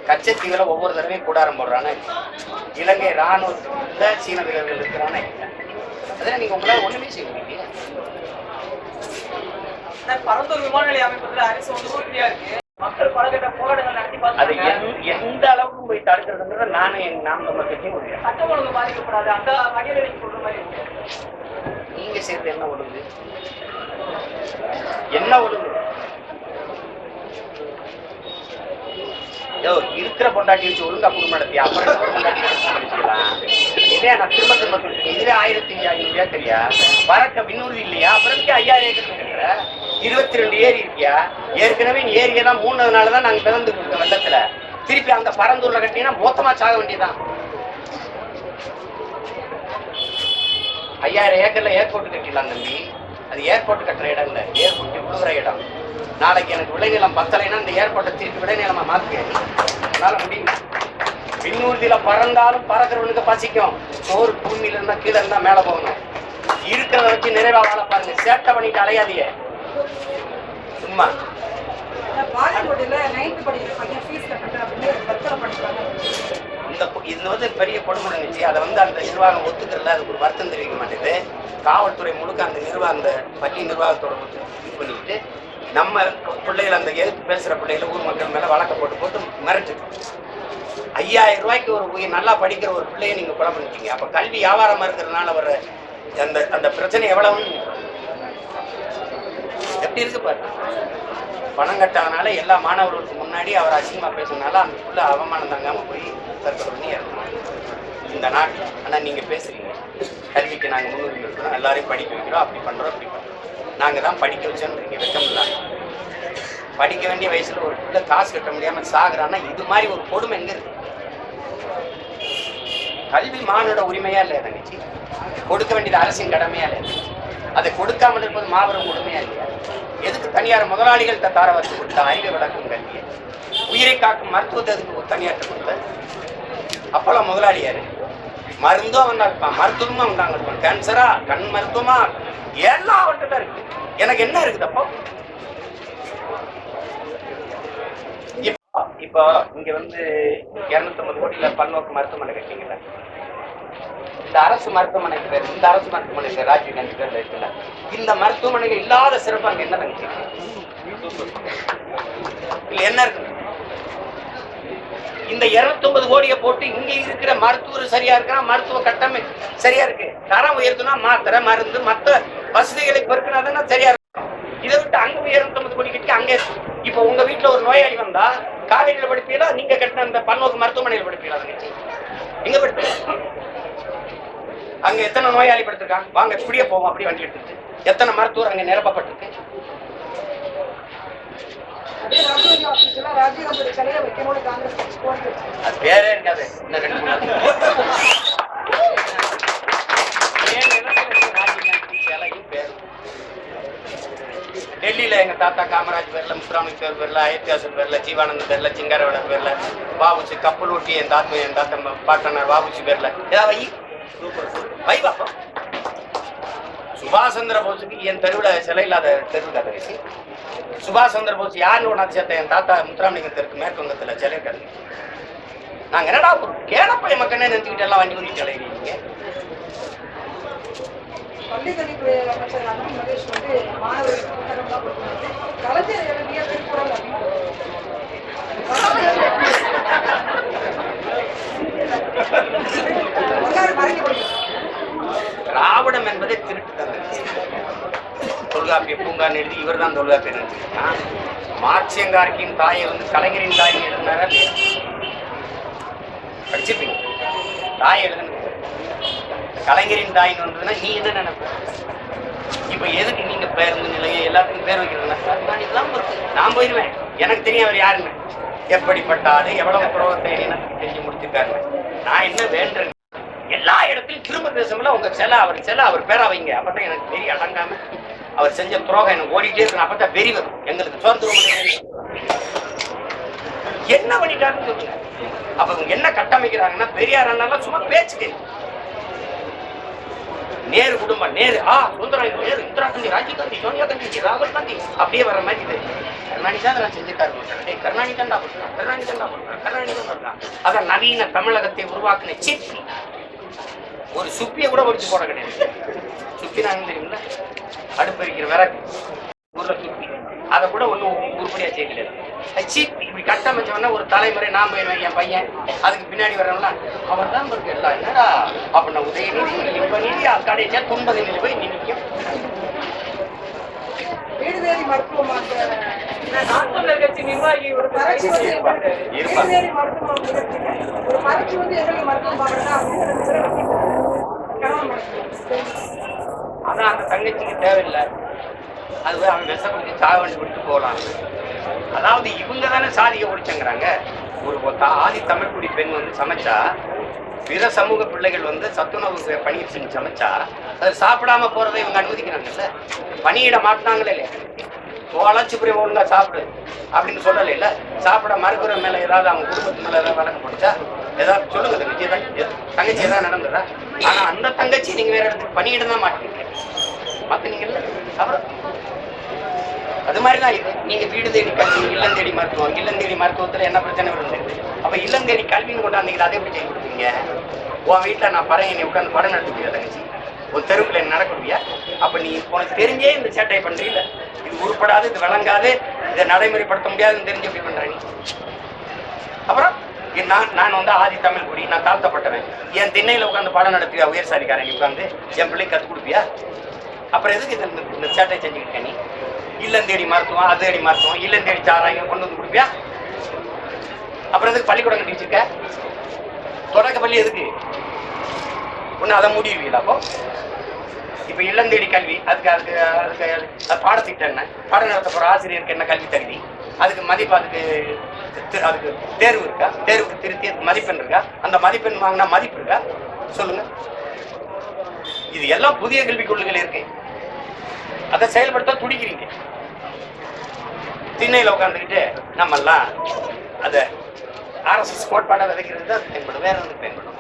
கச்சத்தீவுல ஒவ்வொரு தடவையும் கூடாரம் போடுறானே, இலங்கை ராணுவத்துல சீன வீரர்கள் இருக்கிறானே, அதெல்லாம் நீங்க உங்களால ஒண்ணுமே செய்ய முடியல. பரந்தூர் விமான நிலைய அமைப்பதில் அரசு உறுதியா இருக்கு. மக்கள் பலகட்ட போராட்டங்கள் நடத்தி அது எந்த அளவுக்கு போய் தடுக்கிறதுங்கிறத நானும் நாம் நம்ம கட்சியும் சட்டம் ஒழுங்கு பாதிக்கப்படாது அந்த வகையில நீங்க சொல்ற மாதிரி இருக்கு. நீங்க சேர்ந்து என்ன ஒழுங்கு? என்ன ஒழுங்கு? இருக்கிற பொண்டாட்டி வச்சு ஒழுங்கா குடும்பம் நடத்தி அப்புறம் பொண்டாட்டி வச்சுக்கலாம். ஏன் நான் திரும்ப திரும்ப சொல்றேன், இதுவே 1500 ஏக்கரியா, பறக்க விண்ணூர்தி இல்லையா, அப்புறம் 5000 ஏக்கர் இருக்கிற 22 ஏரி இருக்கியா, ஏற்கனவே ஏரியெல்லாம் மூணதுனாலதான் நாங்க பிறந்து கொடுத்த வெள்ளத்துல திருப்பி அந்த பரந்தூர்ல கட்டினா மொத்தமா சாக வேண்டியதான். 5000 ஏக்கர்ல ஏர்போர்ட் கட்டிடலாம் தம்பி. அது ஏர்போர்ட் கட்டுற இடம் இல்ல, ஏர்போர்ட் விழுகிற இடம். நாளைக்கு எனக்கு விளைநிலம் பத்தலைன்னா இந்த ஏர்போர்ட்டை திருப்பி விளைநிலமா மாத்துவேன். அதனால முடியும். விண்ணூர்தியில பறந்தாலும் பறக்கிறவனுக்கு பசிக்கும். சோறு பூமியில இருந்தா கீழே இருந்தா மேல போகணும். இருக்கிறத வச்சு நிறைவா வாழ பாருங்க. சேட்டை பண்ணிட்டு அலையாதீங்க சும்மா. பாலிவுட்ல 9th படிக்கிற பையன் ஃபீஸ் கட்டல அப்படின்னு தற்கொலை பண்ணிட்டாங்க. இது வந்து பெரிய கொடுமை நிகழ்ச்சி. அதை வந்து அந்த நிர்வாகம் ஒத்துக்கிறல, அதுக்கு ஒரு வருத்தம் தெரிவிக்க மாட்டேது. காவல்துறை முழுக்க அந்த அந்த பள்ளி நிர்வாகத்தோட இது பண்ணிக்கிட்டு நம்ம பிள்ளைகள் அந்த எதிர்ப்பு பேசுற பிள்ளைகளை ஊர் மக்கள் மேல வழக்க போட்டு மிரட்டு. 5000 ரூபாய்க்கு ஒரு நல்லா படிக்கிற ஒரு பிள்ளையை நீங்க கொலை பண்ணிட்டீங்க. அப்ப கல்வி வியாபாரமா இருக்கிறதுனால வர அந்த அந்த பிரச்சனை எவ்வளவுன்னு எப்படி இருக்கு பாரு. பணம் கட்டாதனால எல்லா மாணவர்களுக்கு முன்னாடி அவர் அசிங்கமா பேசுனால அந்த புள்ள அவமானம் தாங்காம போய் தற்கொலை பண்ணி இறந்தாங்க இந்த நாட்டில். ஆனா நீங்க பேசுறீங்க கல்விக்கு நாங்க முன்னுரிமை இருக்கிறோம், எல்லாரையும் படிக்க வைக்கிறோம், அப்படி பண்றோம் இப்படி பண்றோம். நாங்க தான் படிக்க வச்சோன்னு நீங்க வெக்கம் இல்லாம படிக்க வேண்டிய வயசுல ஒரு பிள்ளை காசு கட்ட முடியாம சாகுறான்னா இது மாதிரி ஒரு கொடுமை எங்க இருக்கு? கல்வி மானுட உரிமையா இல்லையா தங்கச்சி? கொடுக்க வேண்டியது அரசின் கடமையா இல்லையா? அதை கொடுக்காமல் இருப்பது மாபெரும் கொடுமையா இல்லையா? எதுக்கு தனியார் முதலாளிகள் தாரவாத்து கொடுத்த அறிவை வளர்க்கும் கல்வியை, உயிரை காக்கும் மருத்துவத்தை எதுக்கு தனியார்ட்ட கொடுத்த? அப்பெல்லாம் முதலாளியாரு மருந்தும் வந்தாங்க, மருத்துவமும் வந்தாங்க, கேன்சரா கண் மருத்துவமா எல்லாம் அவர்கிட்ட இருக்கு. எனக்கு என்ன இருக்குது அப்போ? இப்போ இங்க வந்து 250 கோடியில பல்நோக்கு மருத்துவமனை கட்டிங்களா? இந்த அரசு மருத்துவமனைக்கு பேர், இந்த அரசு மருத்துவமனை பேர் ராஜீவ் காந்தி பேர்ல இருக்குல்ல. இந்த மருத்துவமனைகள் இல்லாத சிறப்பு அங்க என்ன தங்கச்சி இல்ல என்ன இருக்கு? இந்த 250 கோடியை போட்டு இங்க இருக்கிற மருத்துவர் சரியா இருக்கிறா, மருத்துவ கட்டமை சரியா இருக்கு, தரம் உயர்த்துனா மாத்திரை மருந்து மற்ற வசதிகளை பெருக்கினா சரியா இருக்கும். இதை விட்டு அங்க 250 கோடி கட்டி அங்க இப்ப உங்க வீட்டுல ஒரு நோயாளி வந்தா காலேஜில் படிப்பீங்களா, நீங்க கட்டின அந்த பல்நோக்கு மருத்துவமனையில் படிப்பீங்களா தங்கச்சி? எங்க படிப்பீங்க? அங்க எத்தனை நோயாளி படுத்திருக்காங்க? வாங்க இப்படியே போவோம், அப்படி வண்டி எடுத்துட்டு. எத்தனை மருத்துவர் அங்க நிரப்பப்பட்டிருக்கு? அது பேரே இருக்காது. இன்னும் 2 டெல்லியில எங்க தாத்தா காமராஜ் பேர்ல, முத்துராமலிங்க பேர்ல, அயோத்தியாசன் பேர்ல, ஜீவானந்த பேர்ல, சிங்காரவேலர் பேர்ல, பாபுசி கப்பல் ஓட்டி என் தாத்தா பாட்டனார் பாபுசி பேர்ல ஏதாவது வை பாப்போம். சுபாஷ் சந்திர போஸுக்கு என் தெருவில் சிலை இல்லாத தெருவில் கதை. சுபாஷ் சந்திர போஸ் யாருன்னு ஒன்றாச்சு சேர்த்த என் தாத்தா முத்துராமலிங்க தெருக்கு மேற்கு வங்கத்தில் சிலை இருக்காது. நாங்க என்னடா ஒரு கேளப்பைய மக்களே நினைச்சுக்கிட்டு எல்லாம் வண்டி ஊறிட்டு அலைகிறீங்க. பள்ளிக்கல்வித்துறை அமைச்சர் அன்பில் மகேஷ் வந்து மாணவர்களுக்கு புத்தகம்லாம் கொடுக்குறது கலைஞர் எழுதிய திருக்குறள் அப்படின்னு திராவிடம் என்பதை திருட்டு தந்தது. தொல்காப்பிய பூங்கான்னு எழுதி இவர் தான் தொல்காப்பியர் நினைச்சுக்கிட்டா. மார்க்சியங்கார்கின் தாயை வந்து கலைஞரின் தாய் எழுதினாரா இல்லையா? படிச்சிருப்பீங்க. தாய் எழுதுன கலைஞரின் தாயின்னு வந்ததுன்னா நீ என்ன நினைப்ப? இப்ப எதுக்கு நீங்க பேருந்து நிலையை எல்லாத்துக்கும் பேர் வைக்கிறதுனா நான் போயிடுவேன். எனக்கு தெரியும் அவர் யாருன்னு, எப்படிப்பட்ட ஆளு, எவ்வளவு புரோகத்தை எனக்கு செஞ்சு முடிச்சிருக்காரு. நான் என்ன வேண்டேன், எல்லா இடத்துலையும் திரும்ப தேசம்ல உங்க செல அவர் செல அவர் பேரா வைங்க. அப்பதான் எனக்கு வெறி அடங்காம அவர் செஞ்ச துரோகம் எனக்கு ஓடிட்டே இருக்கு. அப்பதான் வெறி வரும். எங்களுக்கு சோர்ந்து என்ன பண்ணிட்டாருன்னு சொல்லுங்க. அப்ப இவங்க என்ன கட்டமைக்கிறாங்கன்னா பெரியார் அண்ணாலாம் சும்மா பேச்சுக்கு. நேரு குடும்பம், நேரு சுந்தரம், நேரு, இந்திரா காந்தி, ராஜீவ் காந்தி, சோனியா காந்தி, ராகுல் காந்தி அப்படியே வர மாதிரி இது கருணாநிதி தான் நான் செஞ்சுட்டாரு. கருணாநிதி தான் பண்றான், கருணாநிதி தான் பண்றான், கருணாநிதி தான் பண்றான். அதான் நவீன தமிழகத்தை உருவாக்குன சிப்பி. ஒரு சுப்பியை கூட ஒடிச்சு போட கிடையாது. சுப்பி நாங்க தெரியுங்களா, அடுப்பறிக்கிற விறகு ஊர்ல சுப்பி, அதை கூட ஒன்றும் உருப்படியா செய்ய கிடையாது. சிப்பி இப்படி கட்டமைச்சவொன்னா ஒரு தலைமுறை நான் போயிடுவேன், என் பையன் அதுக்கு பின்னாடி வரவங்களா அவர் தான் இருக்கு எல்லாம். என்னடா அப்படின்னா உதயநிதி இப்ப நீதி கடைசியா 90 போய் நிற்கும். வீடுவேரி மருத்துவம் கட்சி நிர்வாகி ஒரு மருத்துவம் எங்களுக்கு மருத்துவம் பார்க்கறதா தங்கச்சிக்கு தேவையில்லை, அது அவன் விஷ குடிச்சு சாக வேண்டி விட்டு போகலாம். அதாவது இவங்க தானே சாதியை ஒழிச்சங்கிறாங்க. ஒரு ஆதி தமிழ்குடி பெண் வந்து சமைச்சா, பிற சமூக பிள்ளைகள் வந்து சத்துணவு பணியை செஞ்சு சமைச்சா அது சாப்பிடாம போறதை இவங்க அனுமதிக்கிறாங்கல்ல. பணியிட மாட்டினாங்களே இல்லையா, வளர்ச்சி புரிய ஒழுங்கா சாப்பிடு அப்படின்னு சொல்லலை இல்லை. சாப்பிட மறுக்கிற மேல ஏதாவது அவங்க குடும்பத்து மேல ஏதாவது வழக்கு போடுச்சா, ஏதாவது சொல்லுங்க தங்கச்சி ஏதாவது நடந்ததா? ஆனா அந்த தங்கச்சி நீங்க வேற இடத்துக்கு பணியிட தான் மாட்டீங்க மாத்தினீங்கல்ல. அப்புறம் அது மாதிரிதான் இது. நீங்க வீடு தேடி கல்வி, இல்லம் தேடி மருத்துவம், இல்லம் தேடி மருத்துவத்துல என்ன பிரச்சனை வருது? அப்ப இல்லம் தேடி கல்வின்னு கொண்டாந்தீங்களா, அதை எப்படி செய்ய கொடுத்தீங்க? உன் வீட்டுல நான் பறைய நீ உட்காந்து படம் நடத்துவியா தங்கச்சி? ஒரு தெருவுக்குள்ள நடக்கணுவியா? அப்ப நீ உனக்கு தெரிஞ்சே இந்த சேட்டை பண்றீல, இது உருப்படாது, இது விளங்காது, இதை நடைமுறைப்படுத்த முடியாதுன்னு தெரிஞ்சு எப்படி பண்ற நீ? அப்புறம் நான் வந்து ஆதி தமிழ் குடி, நான் தாழ்த்தப்பட்டவன், என் திண்ணையில உட்காந்து படம் நடத்துவியா? உயர் சாதிக்காரன் நீ உட்காந்து என் பிள்ளை கற்றுக் கொடுப்பியா? அப்புறம் எதுக்கு இந்த சேட்டை செஞ்சுக்கிட்ட நீ? இல்லம் தேடி மருத்துவம், அது தேடி மருத்துவம், இல்லம் தேடி சாராயம் கொண்டு வந்து கொடுப்பியா? அப்புறம் எதுக்கு பள்ளிக்கூடம் கட்டி வச்சிருக்க? தொடக்க பள்ளி எதுக்கு? ஒன்று அதை முடிவீங்களா? அப்போ இப்போ இல்லம் தேடி கல்வி, அதுக்கு அதுக்கு அதுக்கு பாடத்திட்டம் என்ன? பாடம் நடத்த போகிற ஆசிரியருக்கு என்ன கல்வி தகுதி? அதுக்கு மதிப்பு, அதுக்கு தேர்வு இருக்கா? தேர்வுக்கு திருத்தி அதுக்கு மதிப்பெண் இருக்கா? அந்த மதிப்பெண் வாங்கினா மதிப்பு இருக்கா? சொல்லுங்க. இது எல்லாம் புதிய கல்விக் கொள்கைகள் இருக்கு, அதை செயல்படுத்த துடிக்கிறீங்க. திண்ணையில் உட்காந்துக்கிட்டு நம்மெல்லாம் அதை RSS கோட்பாடை விதைக்கிறது தான் பயன்படும், வேற ஒன்று பயன்படும்.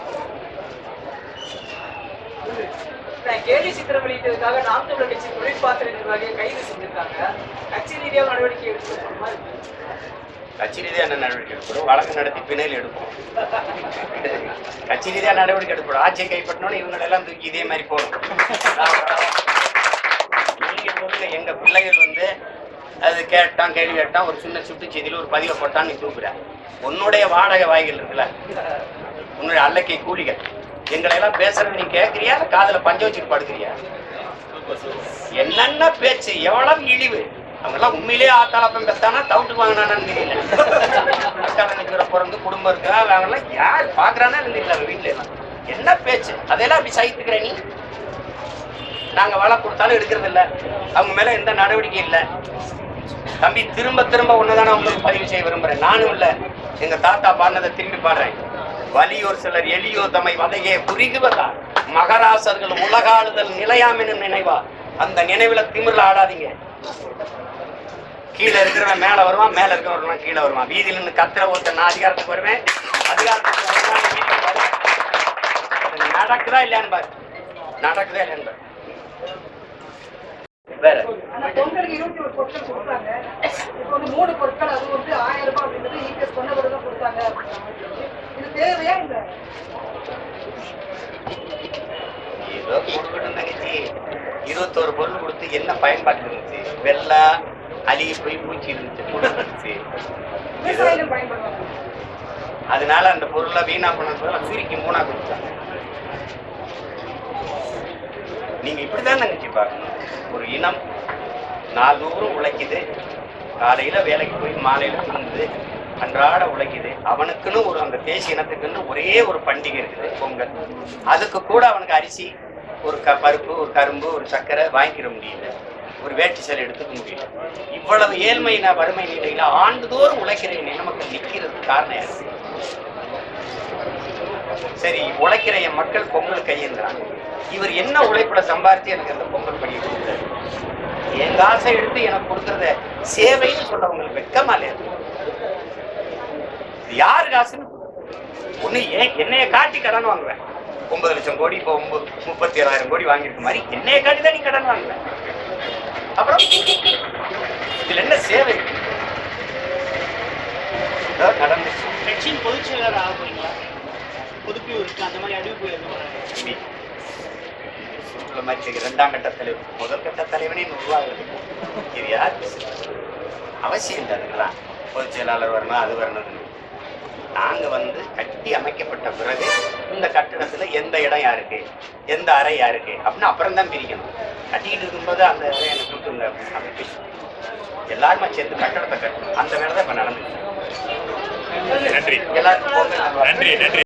கேலி சித்திரம் வெளியிட்டதுக்காக நாம் தமிழர் கட்சி தொழிற்பாத்திர நிர்வாகியை கைது செஞ்சிருக்காங்க. கட்சி ரீதியாக நடவடிக்கை எடுக்கணுமா? கட்சி ரீதியாக என்ன நடவடிக்கை எடுக்கணும்? வழக்கு நடத்தி பிணையில் எடுப்போம். கட்சி ரீதியாக நடவடிக்கை எடுக்கணும். ஆட்சியை கைப்பற்றணும்னு இவங்களெல்லாம் தூக்கி இதே மாதிரி போகணும். நீங்க சொல்லுங்க, எங்க பிள்ளைகள் வந்து அது கேட்டான், கேள்வி கேட்டான், ஒரு சின்ன சுட்டு செய்தியில் ஒரு பதிவை போட்டான், நீ தூக்குற. உன்னுடைய வாடகை வாய்கள் இருக்குல்ல, உன்னுடைய அல்லக்கை கூலிகள், எங்களை எல்லாம் பேசுறது நீ கேட்கறியா, காதுல பஞ்ச வச்சுட்டு படுக்கிறியா? என்னென்ன பேச்சு, எவ்வளவு இழிவு! அவங்க எல்லாம் உண்மையிலேயே ஆத்தாளப்பம் பெத்தானா தவிட்டு வாங்கினான்னு தெரியல. அக்கா பிறந்து குடும்பம் இருக்கா, அவங்கெல்லாம் யார் பாக்குறானா இல்லை வீட்டுல எல்லாம் என்ன பேச்சு, அதெல்லாம் அப்படி சகித்துக்கிற நீ? நாங்க வலை கொடுத்தாலும் எடுக்கிறது இல்லை, அவங்க மேல எந்த நடவடிக்கை இல்லை. தம்பி, திரும்ப திரும்ப ஒண்ணுதானே உங்களுக்கு பதிவு செய்ய விரும்புறேன். நானும் இல்லை, எங்க தாத்தா பாடினதை திரும்பி பாடுறேன். வலியோர் சிலர் எளியோர் தம்மை வதையே புரிகுவதா, மகராசர்கள் உலகாளுதல் நிலையாமெனும் நினைவா. அந்த நினைவுல திமிர்ல ஆடாதீங்க. கீழே இருக்கிறவன் மேல வருவான், மேல இருக்கிறவன் கீழே வருவான். வீதியில இருந்து கத்திர ஒருத்தர் நான் அதிகாரத்துக்கு வருவேன், அதிகாரத்துக்கு நடக்குதா இல்லையான்னு பாரு, நடக்குதா இல்லையான்னு பாரு. வேற பொங்கலுக்கு 21 பொருட்கள் கொடுத்தாங்க. இப்போ வந்து 3 பொருட்கள், அது வந்து 1000 ரூபாய் அப்படின்றது EPS சொன்ன பிறகு தான் கொடுத்தாங்க. இது தேவையா? இந்த ஏதோ கொடுக்கணும் தங்கச்சி. 21 பொருள் கொடுத்து என்ன பயன்பாட்டு இருந்துச்சு? வெள்ளம் அழுகி போய் பூச்சி இருந்துச்சு, விவசாயிகள் பயன்படுவாங்க. அதனால அந்த பொருளை வீணா பண்ண சுருக்கி 3ஆ கொடுத்தாங்க. நீங்க இப்படிதான் தங்கச்சி பார்க்கணும். ஒரு இனம் நாள்தோறும் உழைக்குது, காலையில வேலைக்கு போய் மாலையில தூங்குது, அன்றாட உழைக்குது. அவனுக்குன்னு ஒரு அந்த தேசிய இனத்துக்குன்னு ஒரே ஒரு பண்டிகை இருக்குது, பொங்கல். அதுக்கு கூட அவனுக்கு அரிசி, ஒரு பருப்பு, ஒரு கரும்பு, ஒரு சர்க்கரை வாங்கிக்கிற முடியல, ஒரு வேட்டி சேலை எடுத்துக்க முடியல. இவ்வளவு ஏழ்மை வறுமை நிலையில ஆண்டுதோறும் உழைக்கிற நமக்கு நிற்கிறது காரணம் யாரு? சரி, உழைக்கிற என் மக்கள் பொங்கல் கையெழுந்தாங்க. இவர் என்ன உழைப்புல சம்பாரிச்சு எனக்கு அந்த பொங்கல் படியை கொடுத்தாரு? எங்க ஆசை எடுத்து எனக்கு கொடுக்கறத சேவைன்னு சொல்றவங்களுக்கு வெக்கமா இல்லையா? யாரு காசுன்னு ஒண்ணு என்னைய காட்டி கடன் வாங்குவேன். 9 லட்சம் கோடி, இப்போ 37,000 கோடி வாங்கியிருக்க மாதிரி என்னைய காட்டி தான் நீ கடன் வாங்குவேன். அப்புறம் இதுல என்ன சேவை நடந்துச்சு? கட்சியின் பொதுச் செயலர் ஆக போறீங்களா? பொதுப்பிவு இருக்கு, அந்த மாதிரி அறிவிப்பு மாதிரி 2ஆம் கட்ட தலைவர், முதல் கட்ட தலைவனே உருவாகுது. இது யார் அவசியம் இல்லை. அதுக்கெல்லாம் பொதுச் செயலாளர் வரணும், அது வரணும். நாங்க வந்து கட்டி அமைக்கப்பட்ட பிறகு இந்த கட்டிடத்துல எந்த இடம் யாருக்கு, எந்த அறை யாருக்கு அப்படின்னு அப்புறம் தான் பிரிக்கணும். கட்டிக்கிட்டு இருக்கும்போது அந்த இடம் எனக்கு கொடுத்துருங்க அப்படின்னு எல்லாருமே சேர்ந்து கட்டடத்தை கட்டணும். அந்த வேலை தான் இப்ப நடந்துச்சு. நன்றி எல்லாருக்கும். நன்றி.